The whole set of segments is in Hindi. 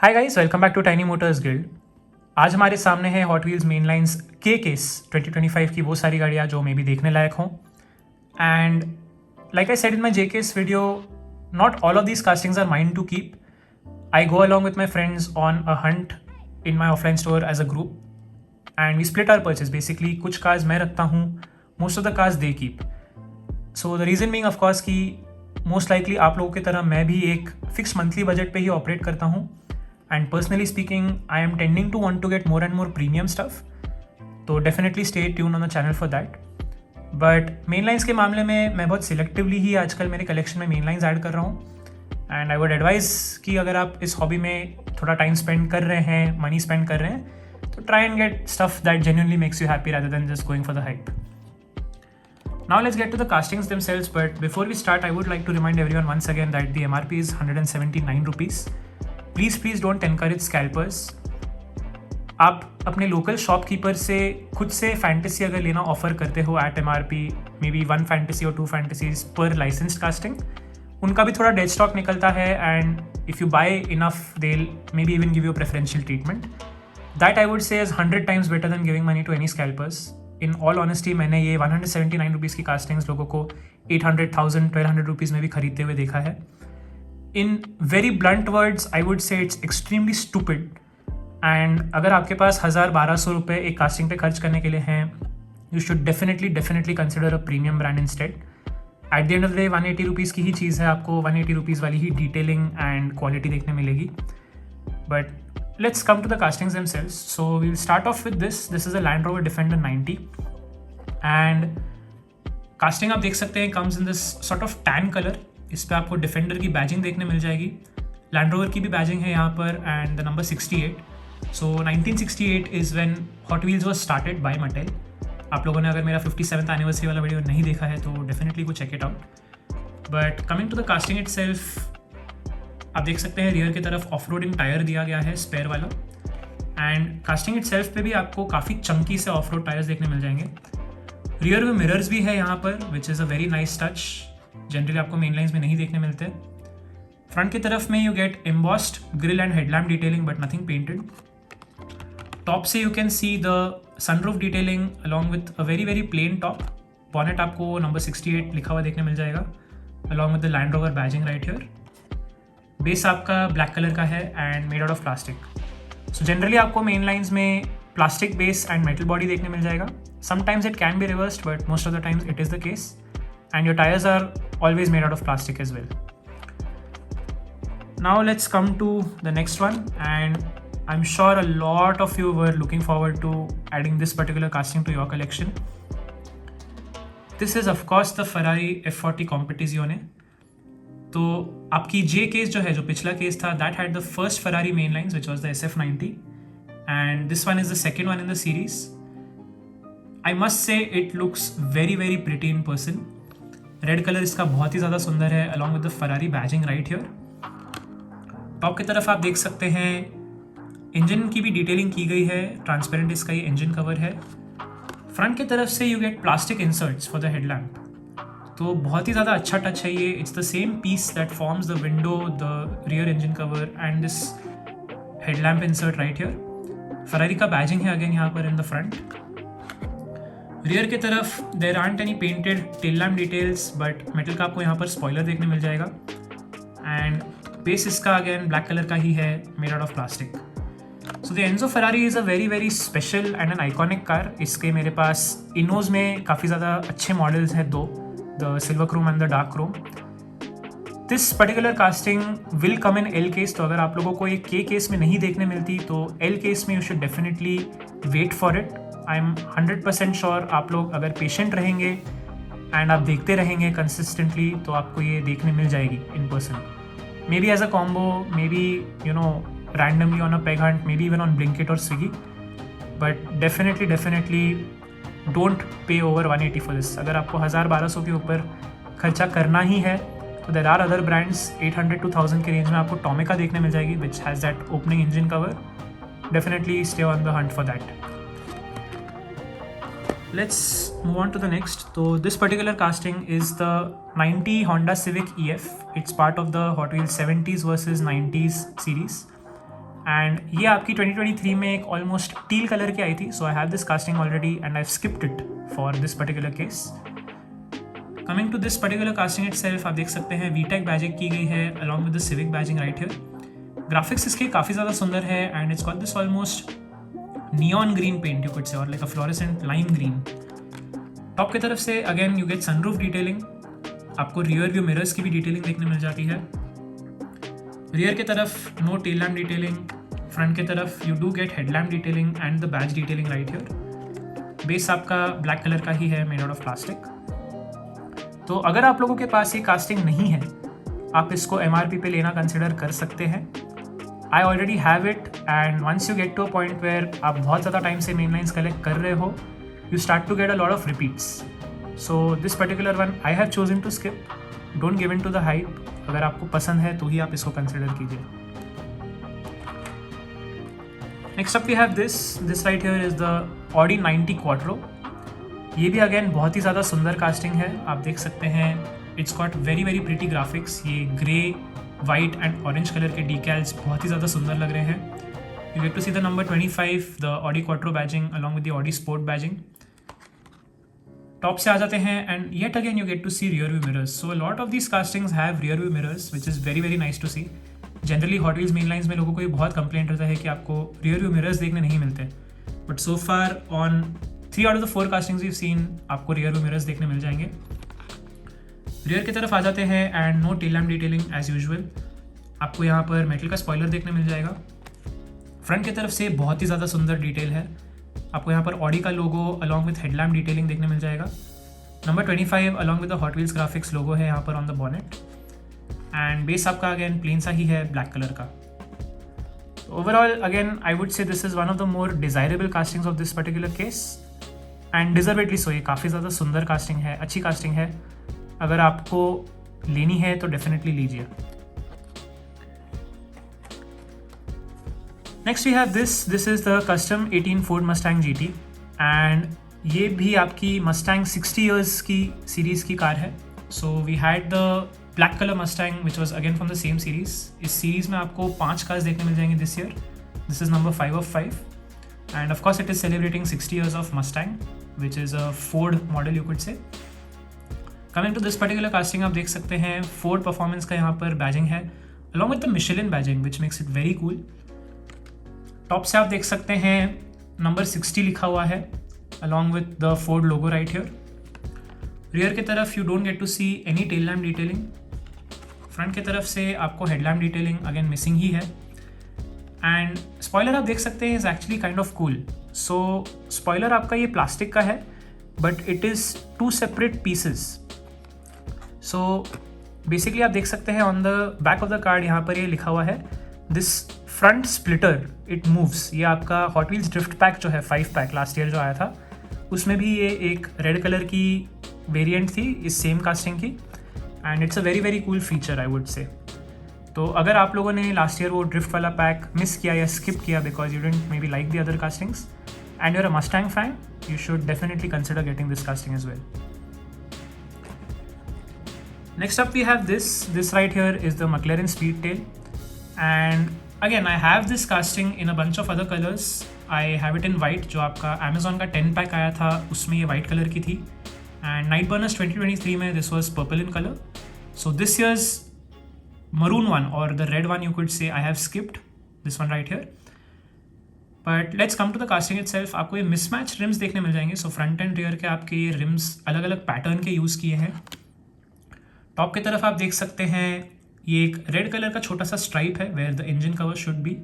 Hi guys, welcome back to tiny motors guild. आज हमारे सामने है हॉट व्हील्स मेन लाइन्स के केस 2025 की वो सारी गाड़ियाँ जो मे बी देखने लायक हों। And like I said in my J case video, not all of these castings are meant to keep. I go along with my friends on a hunt in my offline store as a group and we split our purchase. Basically कुछ कार्स मैं रखता हूँ, most of the cars they keep. So the reason being of course कि मोस्ट लाइकली आप लोगों की तरह मैं भी एक फिक्स मंथली बजट पे ही ऑपरेट करता हूँ. And personally speaking, I am tending to want to get more and more premium stuff. तो definitely stay tuned on the channel for that. But main lines के मामले में मैं बहुत selectively ही आजकल मेरे collection में main lines ऐड कर रहा हूँ. And I would advise कि अगर आप इस hobby में थोड़ा time spend कर रहे हैं, money spend कर रहे हैं, तो try and get stuff that genuinely makes you happy rather than just going for the hype. Now let's get to the castings themselves. But before we start, I would like to remind everyone once again that the MRP is 179 rupees. Please don't encourage scalpers. आप अपने लोकल शॉपकीपर से खुद से फैंटेसी अगर लेना ऑफर करते हो at MRP, may be 1 fantasy और 2 फैंटेसीज पर लाइसेंस्ड कास्टिंग, उनका भी थोड़ा डेड स्टॉक निकलता है. And if you buy enough they may B even give you preferential treatment. That I would say is 100 times better than giving money to any scalpers. In all honesty मैंने ये 179 रुपीज़ की कास्टिंग्स लोगों को 800,000 1200 रुपीज़ में भी खरीदते हुए देखा है. In very blunt words, I would say it's extremely stupid. And अगर आपके पास 1000-1200 रुपये एक कास्टिंग पे खर्च करने के लिए हैं, you should definitely consider a premium brand instead. At the end of the day 180 rupees की ही चीज़ है, आपको 180 रुपीज़ वाली ही डिटेलिंग एंड क्वालिटी देखने मिलेगी. But let's come to the castings themselves. So we'll start off with this. This is a Land Rover Defender 90. And casting आप देख सकते हैं comes in this sort of tan color. इस पर आपको डिफेंडर की बैजिंग देखने मिल जाएगी. लैंड रोवर की भी बैजिंग है यहाँ पर and the number 68. So 1968 is when hot wheels was started by metal. आप लोगों ने अगर मेरा 57th एनिवर्सरी वाला वीडियो नहीं देखा है तो डेफिनेटली को check it out. But coming to the casting itself, आप देख सकते हैं रियर की तरफ ऑफ रोडिंग टायर दिया गया है स्पेयर वाला. एंड कास्टिंग इट सेल्फ पे भी आपको काफ़ी चंकी से ऑफ रोड टायर्स देखने मिल जाएंगे. रियर में मिरर्स भी है यहाँ पर which is a very nice touch. Generally आपको मेन लाइन्स में नहीं देखने मिलते. फ्रंट की तरफ में you get embossed grille and headlamp detailing but nothing painted. Top से you can see the sunroof detailing along with a very plain top. Bonnet आपको नंबर 68 लिखा हुआ देखने मिल जाएगा along with the Land Rover badging right here. Base आपका ब्लैक कलर का है and made out of plastic. So generally आपको मेन लाइन्स में plastic base and metal body देखने मिल जाएगा. Sometimes it can be reversed but most of the times it is the case. And your tires are always made out of plastic as well. Now let's come to the next one, and I'm sure a lot of you were looking forward to adding this particular casting to your collection. This is of course the Ferrari F40 Competizione. तो आपकी J case जो है, जो पिछला केस था, that had the first Ferrari mainlines which was the SF90, and this one is the second one in the series. I must say it looks very pretty in person. Red colour इसका बहुत ही ज़्यादा सुंदर है along with the Ferrari badging right here. Top की तरफ आप देख सकते हैं इंजन की भी डिटेलिंग की गई है. ट्रांसपेरेंट इसका ये इंजन कवर है. फ्रंट की तरफ से you get plastic inserts for the headlamp. तो बहुत ही ज़्यादा अच्छा टच है ये. It's the same piece that forms the window, the rear engine cover and this headlamp insert right here. Ferrari का बैजिंग है अगेन यहाँ पर इन द फ्रंट. रियर की तरफ there aren't any painted tail lamp details but metal का आपको यहाँ पर स्पॉइलर देखने मिल जाएगा. एंड बेस इसका अगेन ब्लैक कलर का ही है, made out of plastic. So the एनजो Ferrari is a very special and an iconic car. इसके मेरे पास इनोज में काफ़ी ज़्यादा अच्छे मॉडल्स हैं, दो, the silver Chrome and the dark Chrome. This particular casting will come in L case. तो अगर आप लोगों को ये के केस में नहीं देखने मिलती तो एल केस में you should definitely wait for it. I am 100% sure आप लोग अगर पेशेंट रहेंगे एंड आप देखते रहेंगे कंसिस्टेंटली तो आपको ये देखने मिल जाएगी in person. Maybe as a combo, maybe you know randomly on a peg hunt, may be even on Blinkit और Swiggy. But definitely don't pay over 180 for this. अगर आपको 1000-1200 के ऊपर खर्चा करना ही है तो there are other brands 800 to 1000 के रेंज में आपको टॉमिका देखने मिल जाएगी which has that opening engine cover. Definitely stay on the Hunt for that. Let's move on to the next. So this particular casting is the 90 Honda Civic EF. It's part of the Hot Wheels 70s versus 90s series. And ये आपकी 2023 में एक ऑलमोस्ट टील कलर की आई थी. So I have this casting already and I skipped it for this particular case. Coming to this particular casting itself, आप देख सकते हैं VTech बैजिंग की गई है along with the Civic badging right here. Graphics इसके काफ़ी ज़्यादा सुंदर है and it's got this almost neon green paint you could say, और like a fluorescent lime green. Top की तरफ से again you gate sunroof detailing. आपको रियर व्यू मिरर्स की भी डिटेलिंग देखने मिल जाती है. रियर की तरफ no tail lamp detailing. Front की तरफ you do get headlamp detailing and the badge detailing right here. Base आपका ब्लैक कलर का ही है, मेड आउट ऑफ प्लास्टिक. तो अगर आप लोगों के पास ये कास्टिंग नहीं है, आप इसको MRP पे लेना कंसिडर कर सकते हैं. I already have it and once you get to a point where आप बहुत ज़्यादा टाइम से मेन लाइन्स कलेक्ट कर रहे हो, you start to get a lot of repeats. So this particular one I have chosen to skip. Don't give in to the hype. अगर आपको पसंद है तो ही आप इसको कंसिडर कीजिए. Next up we have this right here is the Audi 90 Quattro. ये भी अगेन बहुत ही ज़्यादा सुंदर कास्टिंग है. आप देख सकते हैं it's got very very pretty graphics. ये grey, white and orange colour के डीकैल्स बहुत ही ज़्यादा सुंदर लग रहे हैं. You get to see the number 25, the Audi Quattro badging along with the Audi Sport badging. Top से आ जाते हैं and yet again you get to see rear view mirrors. So a lot of these castings have rear view mirrors which is very very nice to see. Generally hot wheels main lines में लोगों को ये बहुत कंप्लेंट रहता है कि आपको रियर व्यू मिरर्स देखने नहीं मिलते, but so far on 3 out of the 4 castings we've seen आपको रियर व्यू मिरर्स देखने मिल जाएंगे. रियर की तरफ आ जाते हैं and no tail lamp detailing as usual. आपको यहाँ पर मेटल का स्पॉइलर देखने मिल जाएगा. फ्रंट की तरफ से बहुत ही ज़्यादा सुंदर डिटेल है. आपको यहाँ पर ऑडी का logo along with headlamp detailing देखने मिल जाएगा. Number 25 along with the Hot Wheels graphics logo है यहाँ पर on the bonnet. And base आपका अगेन प्लेन सा ही है ब्लैक कलर का. Overall, again, I would say this is one of the more desirable castings of this particular case, and deservedly so. ये काफ़ी ज़्यादा सुंदर कास्टिंग है, अच्छी कास्टिंग है. अगर आपको लेनी है तो डेफिनेटली लीजिए. Next we have this is the custom 18 Ford Mustang GT, and ये भी आपकी Mustang 60 years की सीरीज़ की कार है. So we had the black colour Mustang which was again from the same series. इस सीरीज़ में आपको 5 कार्स देखने मिल जाएंगे this year. This is number 5 of 5 and of course it is celebrating 60 years of Mustang which is a Ford model you could say. Coming to this particular casting, आप देख सकते हैं फोर्ड परफॉर्मेंस का यहाँ पर बैजिंग है along with the Michelin badging which makes it very cool. Top से आप देख सकते हैं नंबर 60 लिखा हुआ है along with the Ford logo right here. Rear की तरफ you don't get to see any tail lamp detailing. Front की तरफ से आपको हेडलैम्प डिटेलिंग अगेन मिसिंग ही है. एंड स्पॉइलर आप देख सकते हैं is actually kind of cool. So spoiler आपका ये प्लास्टिक का है but it is 2 separate pieces. So basically आप देख सकते हैं on the back of the card यहाँ पर ये लिखा हुआ है this front splitter it moves. ये आपका हॉट व्हील्स ड्रिफ्ट पैक जो है 5 पैक लास्ट ईयर जो आया था उसमें भी ये एक रेड कलर की वेरिएंट थी इस सेम कास्टिंग की. And it's a very very cool feature I would say. तो अगर आप लोगों ने लास्ट ईयर वो ड्रिफ्ट वाला पैक मिस किया या स्किप किया because you didn't maybe like the other castings and you're a Mustang fan, you should definitely consider getting this casting as well. Next up we have this right here is the McLaren Speedtail, and again I have this casting in a bunch of other colours. I have it in white. जो आपका अमेजोन का 10 पैक आया था उसमें ये वाइट कलर की थी. एंड नाइट बर्नर्स 2023 में this was purple in colour. So this years maroon one or the red one you could say I have skipped this one right here. But let's come to the casting itself. आपको ये mismatch rims देखने मिल जाएंगे. So front and rear के आपके ये rims अलग अलग पैटर्न के यूज़ किए हैं. टॉप की तरफ आप देख सकते हैं ये एक रेड कलर का छोटा सा स्ट्राइप है where the engine cover should be.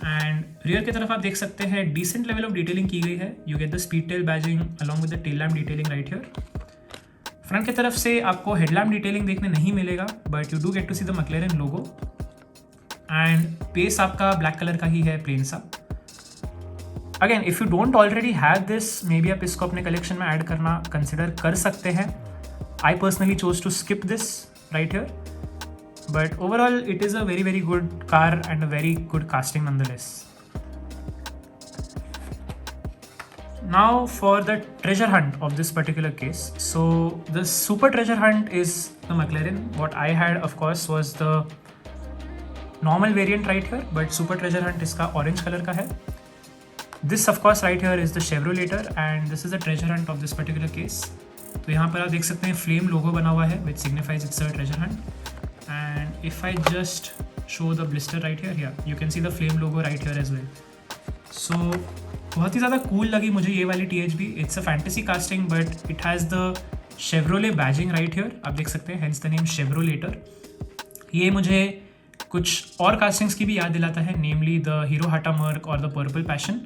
And rear की तरफ आप देख सकते हैं डिसेंट लेवल ऑफ डिटेलिंग की गई है. You get the Speedtail badging along with the tail lamp detailing right here. Front की तरफ से आपको हेडलैम्प डिटेलिंग देखने नहीं मिलेगा but you do get to see the McLaren logo. And base आपका ब्लैक कलर का ही है प्लेन सा. Again if you don't already have this maybe आप इसको अपने कलेक्शन में ऐड करना कंसिडर कर सकते हैं. I personally chose to skip this right here but overall it is a very very good car and a very good casting nonetheless. Now for the treasure hunt of this particular case. So the super treasure hunt is the McLaren. What I had of course was the normal variant right here, but super treasure hunt इसका ऑरेंज कलर का है. This of course right here is the Chevrolet and this is the treasure hunt of this particular case. तो यहाँ पर आप देख सकते हैं फ्लेम लोगो बना हुआ है which signifies it's a treasure hunt. And if I just show the blister right here, you can see the flame logo right here as well. So बहुत ही ज़्यादा कूल लगी मुझे ये वाली THB. It's a fantasy casting but it has the Chevrolet badging right here, आप देख सकते हैं, हेंस द नेम शेवरोलेटर. ये मुझे कुछ और कास्टिंग्स की भी याद दिलाता है, namely the Hirohata Merc और द पर्पल पैशन.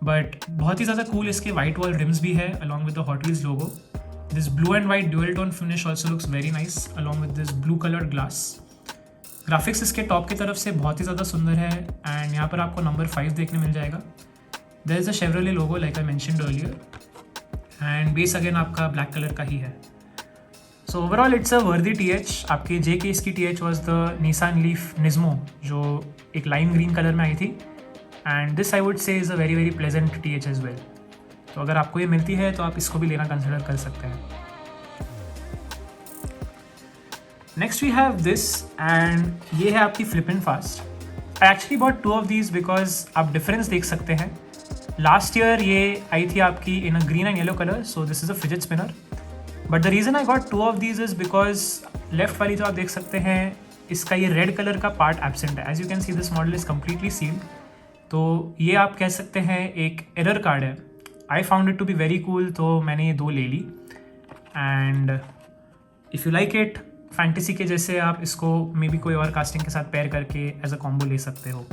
बट बहुत ही ज़्यादा कूल इसके वाइट वॉल रिम्स भी है along with the Hot wheels logo. This blue and white dual tone finish also looks very nice along with this blue coloured glass. Graphics इसके टॉप की तरफ से बहुत ही ज़्यादा सुंदर है एंड यहाँ पर आपको नंबर 5 देखने मिल जाएगा. There is a Chevrolet logo like I mentioned earlier and base again आपका ब्लैक कलर का ही है. So overall it's a worthy TH. आपकी जे केस की TH was the Nissan Leaf Nismo जो एक लाइम ग्रीन कलर में आई थी and this I would say is a very very pleasant TH as well. तो अगर आपको ये मिलती है तो आप इसको भी लेना कंसिडर कर सकते हैं. Next we have this and ये है आपकी flip and fast. I actually bought 2 of these because आप डिफरेंस देख सकते हैं. लास्ट ईयर ये आई थी आपकी in a green and yellow colour, so this is a fidget spinner. But the reason I got 2 of these is because left वाली जो आप देख सकते हैं इसका ये रेड कलर का पार्ट एब्सेंट है. As you can see this model is completely sealed. तो ये आप कह सकते हैं एक एरर कार्ड है. I found it to be very cool, तो मैंने ये 2 ले ली. And if you like it, fantasy के जैसे आप इसको मे बी कोई और कास्टिंग के साथ पेयर करके एज अ कॉम्बो ले सकते हो.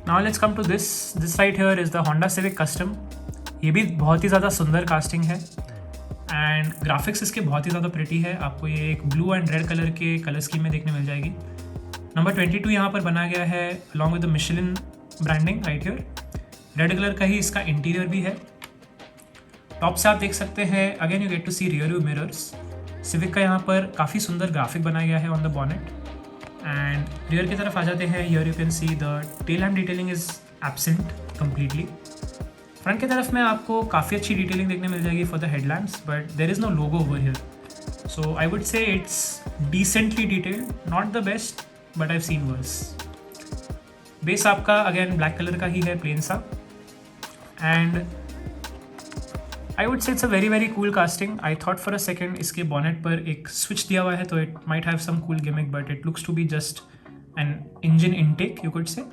Now let's come to this right here is the Honda Civic custom. ये भी बहुत ही ज़्यादा सुंदर कास्टिंग है एंड ग्राफिक्स इसके बहुत ही ज़्यादा प्रिटी है. आपको ये एक ब्लू एंड रेड कलर के कलर स्कीम में देखने मिल जाएगी. नंबर 22 यहाँ पर बनाया गया है along with the Michelin branding right here. Red colour का ही इसका इंटीरियर भी है. टॉप से आप देख सकते हैं again you get to see rear view mirrors. Civic का यहाँ पर काफ़ी सुंदर ग्राफिक बनाया गया है on the bonnet. And rear की तरफ आ जाते हैं, here you can see the tail lamp detailing is absent completely. Front की तरफ में आपको काफ़ी अच्छी डिटेलिंग देखने मिल जाएगी for the headlamps, but there is no logo over here. So I would say it's decently detailed, not the best but I have seen worse. Base आपका अगेन ब्लैक कलर का ही है, प्लेन सा. And I would say it's a very very cool casting. I thought for a second इसके बॉनेट पर एक स्विच दिया हुआ है तो it might have some cool gimmick, but it looks to be just an engine intake you could say.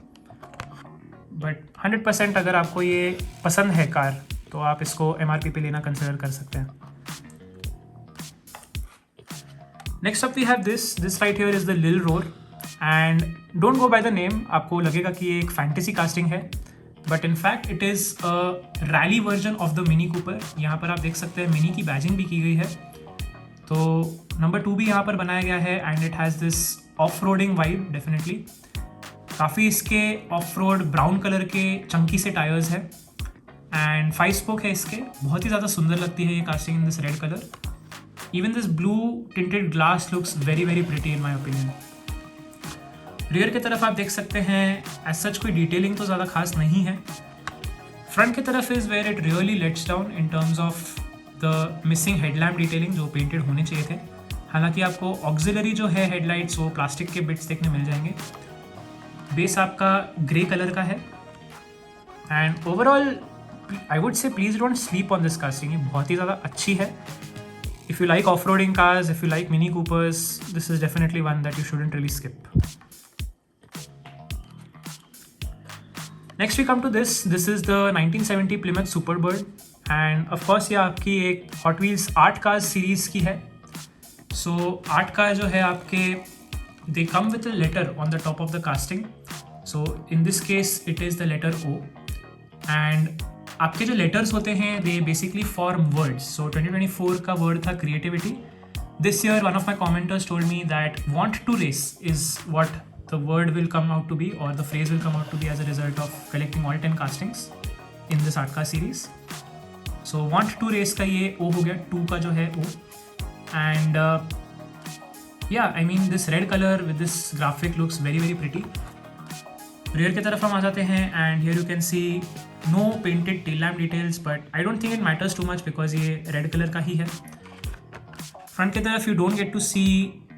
But 100% अगर आपको ये पसंद है कार तो आप इसको MRP पे लेना कंसिडर कर सकते हैं. Next up we have this right here is the lil roar and don't go by the name. आपको लगेगा कि ये एक फैंटेसी कास्टिंग है but in fact it is a rally version of the Mini Cooper. यहाँ पर आप देख सकते हैं मिनी की बैजिंग भी की गई है. तो नंबर 2 भी यहाँ पर बनाया गया है and it has this off roading vibe definitely. काफ़ी इसके ऑफ रोड ब्राउन कलर के चंकी से टायर्स है एंड 5 स्पोक है इसके. बहुत ही ज़्यादा सुंदर लगती है ये casting in this red colour. Even this blue tinted glass looks very very pretty in my opinion. Rear की तरफ आप देख सकते हैं एज सच कोई डिटेलिंग तो ज़्यादा खास नहीं है. फ्रंट की तरफ is where it really lets down in terms of the missing headlamp detailing जो पेंटेड होने चाहिए थे. हालांकि आपको ऑक्सिलरी जो है हेडलाइट्स वो प्लास्टिक के बिट्स देखने मिल जाएंगे. बेस आपका ग्रे कलर का है and overall I would say please don't sleep on this casting. ये बहुत ही ज़्यादा अच्छी है. If you like off roading cars, if you like Mini Coopers, this is definitely one that you shouldn't really skip. Next we come to this is the 1970 Plymouth Superbird and of course ये आपकी एक हॉट व्हील्स 8 कार्स सीरीज़ की है. सो 8 कार जो है आपके they come with a letter on the top of the casting. So in this case it is the letter O and आपके जो letters होते हैं they basically form words. So 2024 का word था creativity. This year one of my commenters told me that want to race is what the word will come out to be or the phrase will come out to be as a result of collecting all 10 castings in this 8 car series. So want to race का ये O हो गया, 2 का जो है O and yeah, I mean this red color with this graphic looks very very pretty. Rear की तरफ हम आ जाते हैं and here you can see no painted tail lamp details but I don't think it matters too much because ये red color का ही है. Front की तरफ you don't get to see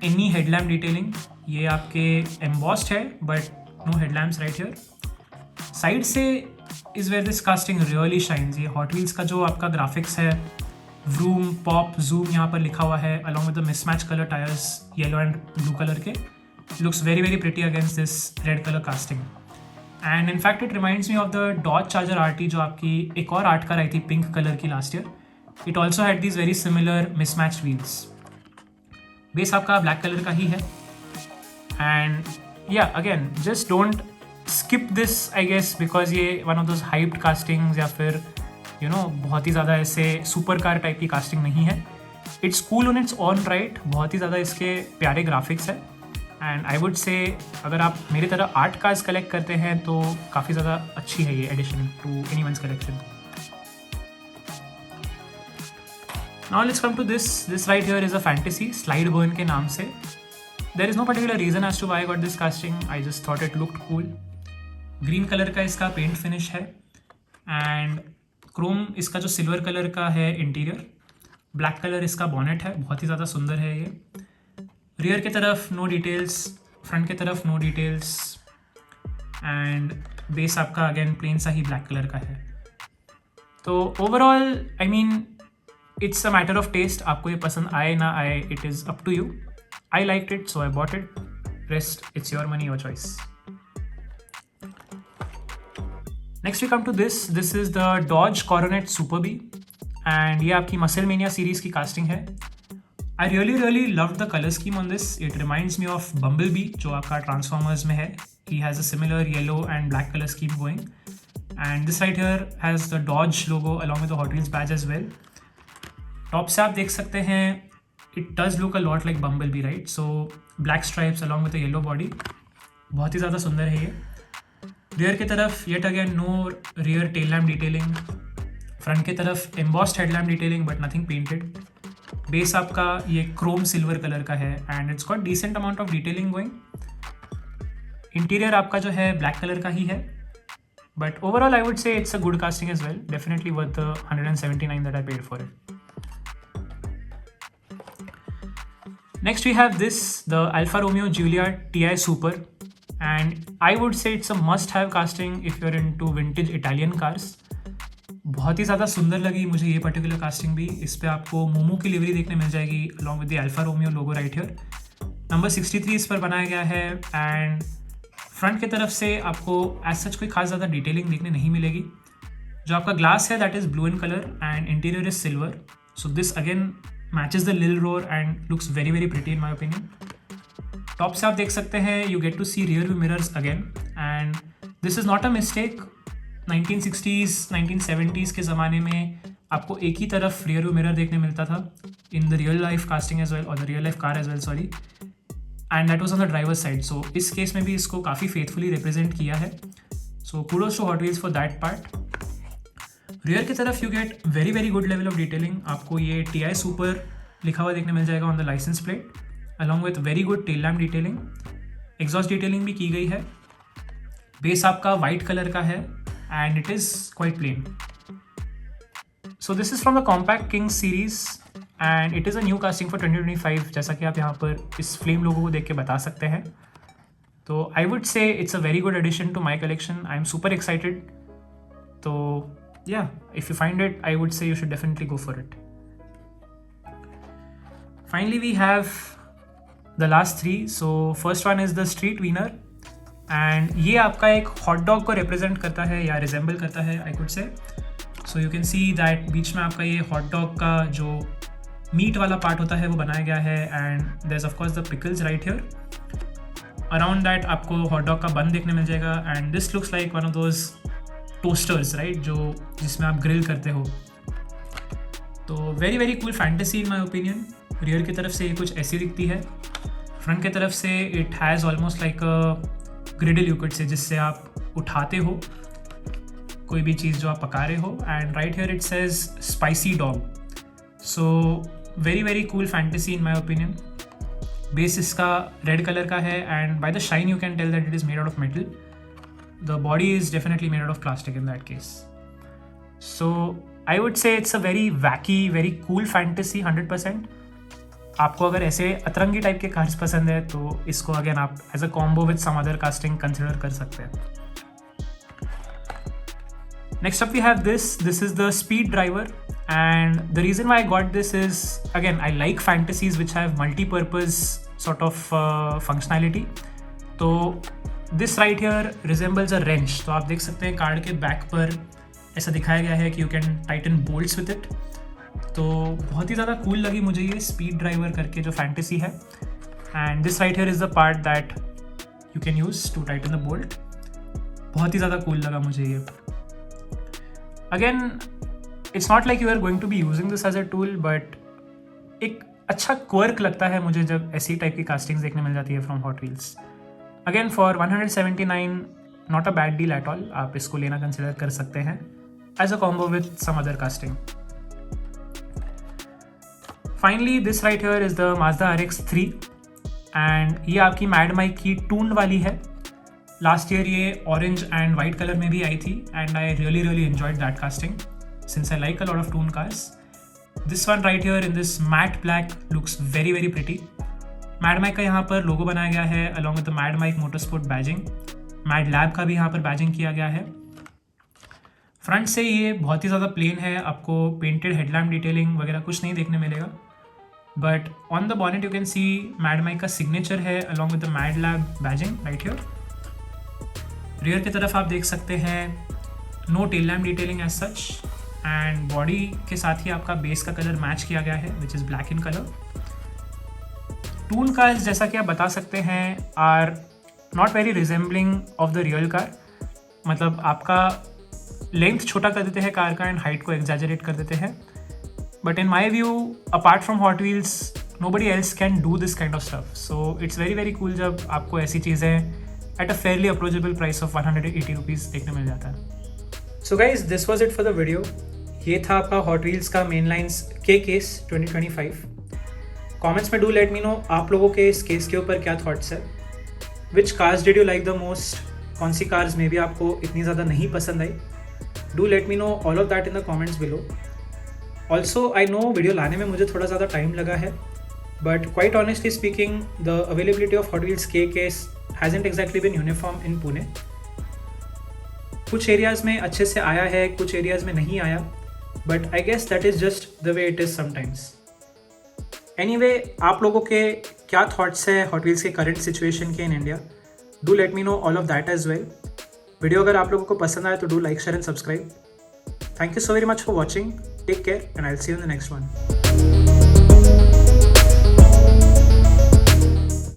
any headlamp detailing, ये आपके एम्बॉस्ड है but no headlamps right here. Side से is where this casting really shines. ये हॉट व्हील्स का जो आपका ग्राफिक्स है, व्रूम, पॉप, जूम यहाँ पर लिखा हुआ है along with the mismatch colour tyres yellow and blue colour के, looks very very pretty against this red colour casting. And in fact it reminds me of the Dodge charger RT जो आपकी एक और आर्ट कार आई थी पिंक कलर की last year. It also had these very similar mismatch wheels. Base आपका ब्लैक कलर का ही है। And yeah again just don't skip this I guess, because ये one of those hyped castings या फिर बहुत ही ज़्यादा ऐसे सुपर कार टाइप की कास्टिंग नहीं है। It's cool on it's on right, बहुत ही ज़्यादा इसके प्यारे ग्राफिक्स है। एंड आई वुड से अगर आप मेरी तरह आर्ट कार्स कलेक्ट करते हैं तो काफ़ी ज़्यादा अच्छी है ये addition to anyone's collection. Now let's come to this right here is a fantasy slide burn के नाम से। There is no particular reason as to why I got this casting, I just thought it looked cool. Green colour का इसका पेंट फिनिश है एंड क्रोम इसका जो सिल्वर कलर का है इंटीरियर, ब्लैक कलर इसका बॉनेट है, बहुत ही ज़्यादा सुंदर है ये। रियर की तरफ नो डिटेल्स, फ्रंट की तरफ नो डिटेल्स एंड बेस आपका अगेन प्लेन सा ही ब्लैक कलर का है। तो overall I mean it's a matter of taste, आपको ये पसंद आए ना आए it is up to you. I liked it so I bought it, rest it's your money your choice. Next we come to this is the Dodge Coronet Super Bee and ये आपकी मसल मेनिया सीरीज़ की कास्टिंग है। आई really love the colour scheme on this, it reminds me of Bumblebee जो आपका ट्रांसफॉर्मर्स में है। He has a similar yellow and black colour scheme going and this right here has the Dodge logo along with the Hot Wheels badge as well. Top से आप देख सकते हैं it does look a lot like Bumblebee right, so black stripes along with the yellow body, बहुत ही ज़्यादा सुंदर है ये। रियर की तरफ yet again no rear tail lamp detailing, front की तरफ embossed headlamp detailing but nothing painted. Base आपका ये क्रोम सिल्वर कलर का है and it's got decent amount of detailing going. Interior आपका जो है ब्लैक कलर का ही है but overall I would say it's a good casting as well, definitely worth the 179 that I paid for it. Next we have this the Alfa Romeo Julia TI super and I would say it's a must have casting if you're into vintage Italian cars। बहुत ही ज़्यादा सुंदर लगी मुझे ये पर्टिकुलर कास्टिंग भी। इस पे आपको मोमो की लिवरी देखने मिल जाएगी along with the Alfa Romeo logo right here. Number 63 इस पर बनाया गया है एंड फ्रंट की तरफ से आपको एज सच कोई खास ज़्यादा डिटेलिंग देखने नहीं मिलेगी। जो आपका ग्लास है that is blue in colour and interior is silver, so this again matches the lil roar and looks very very pretty in my opinion. Top से आप देख सकते हैं you get to see rear view mirrors again and this is not a mistake. 1960s 1970s के ज़माने में आपको एक ही तरफ रियर व्यू मिरर देखने मिलता था in the real life casting as well और the real life car as well sorry, and that was on the driver side. So इस केस में भी इसको काफ़ी फेथफुली रिप्रेजेंट किया है, so kudos to Hot Wheels for that part. Rear की तरफ you get very very good level of detailing, आपको ये TI सुपर लिखा हुआ देखने मिल जाएगा on the licence plate along with very good tail lamp detailing. Exhaust detailing भी की गई है। बेस आपका वाइट कलर का है and it is quite plain. So this is from the compact king series and it is a new casting for 2025, जैसा कि आप यहाँ पर इस फ्लेम लोगो को देख के बता सकते हैं। तो I would say it's a very good addition to my collection, I am super excited. तो या if you find it I would say you should definitely go for it. Finally we have the last three, so first one is the street wiener and ये आपका एक हॉट डॉग को रिप्रेजेंट करता है या रिजेंबल करता है I could say. So you can see that बीच में आपका ये हॉट डॉग का जो मीट वाला पार्ट होता है वो बनाया गया है and there is of course the pickles right here. Around that आपको हॉट डॉग का बन देखने मिल जाएगा and this looks like one of those toasters right जो जिसमें आप ग्रिल करते हो। तो very very cool fantasy in my opinion. Rear की तरफ से ये कुछ ऐसी दिखती है, फ्रंट की तरफ से it has almost like a ग्रिडल you could से जिससे आप उठाते हो कोई भी चीज़ जो आप पका रहे हो and right here it says spicy dog. So very very cool fantasy in my opinion. Base इसका रेड कलर का है and by the shine you can tell that it is made out of metal. The body is definitely made out of plastic in that case. So I would say it's a very wacky, very cool fantasy, 100%. आपको अगर ऐसे अतरंगी टाइप के कार्स पसंद है तो इसको अगेन आप as a combo with some other casting consider कर सकते हैं. Next up we have this is the speed driver, and the reason why I got this is, again, I like fantasies which have multi-purpose sort of functionality. तो this right here resembles a wrench. तो आप देख सकते हैं कार्ड के बैक पर ऐसा दिखाया गया है कि you can tighten bolts with it. तो बहुत ही ज़्यादा कूल लगी मुझे ये स्पीड ड्राइवर करके जो फैंटेसी है. And this right here is the part that you can use to tighten the bolt. बहुत ही ज़्यादा कूल लगा मुझे ये. Again it's not like you are going to be using this as a tool, but एक अच्छा क्वर्क लगता है मुझे जब ऐसी टाइप की कास्टिंग्स देखने मिल जाती है from Hot Wheels. Again for 179 not a bad deal at all. आप इसको लेना कंसिडर कर सकते हैं as a combo with some other casting. Finally this right here is the Mazda RX-3, and ये आपकी मैड माइक की टून्ड वाली है. लास्ट ईयर ये ऑरेंज एंड वाइट कलर में भी आई थी, and I really enjoyed that casting since I like a lot of twin cars. This one right here in this matte black looks very pretty. Mad Mike का यहाँ पर लोगो बनाया गया है along with the Mad Mike motorsport badging. Mad Lab का भी यहाँ पर बैजिंग किया गया है. फ्रंट से ये बहुत ही ज़्यादा प्लेन है, आपको पेंटेड हेडलैम्प डिटेलिंग वगैरह कुछ नहीं देखने मिलेगा. But on the bonnet you can see Mad Mike का सिग्नेचर है along with the Mad Lab badging right here. Rear की तरफ आप देख सकते हैं no tail lamp detailing as such, and body के साथ ही आपका बेस का कलर मैच किया गया है which is black in colour. Toon cars जैसा कि आप बता सकते हैं are not very resembling of the real car. मतलब आपका लेंथ छोटा कर देते हैं कार का एंड हाइट को एग्जैजरेट कर देते हैं. But in my view apart from Hot wheels nobody else can do this kind of stuff. So it's very cool जब आपको ऐसी चीज़ें at a fairly approachable price of 180 rupees देखने मिल जाता है. So guys this was it for the video. ये था आपका हॉट व्हील्स का मेन लाइन्स के केस 2025. कॉमेंट्स में डू लेट मी नो आप लोगों के इस केस के ऊपर क्या थॉट्स है. Which cars did you like the most. कौन सी कार्स में भी आपको इतनी ज़्यादा नहीं पसंद आई. Do let me know all of that in the comments below. Also I know video लाने में मुझे थोड़ा ज़्यादा टाइम लगा है, but quite honestly speaking the availability of Hot Wheels के case hasn't exactly been uniform in Pune. कुछ एरियाज़ में अच्छे से आया है, कुछ एरियाज़ में नहीं आया, but I guess that is just the way it is sometimes. Anyway आप लोगों के क्या थॉट्स है हॉट व्हील्स के करंट सिचुएशन के in India. Do let me know all of that as well. Video अगर आप लोगों को पसंद आए तो do like share and subscribe. Thank you so very much for watching. Take care and I will see you in the next one.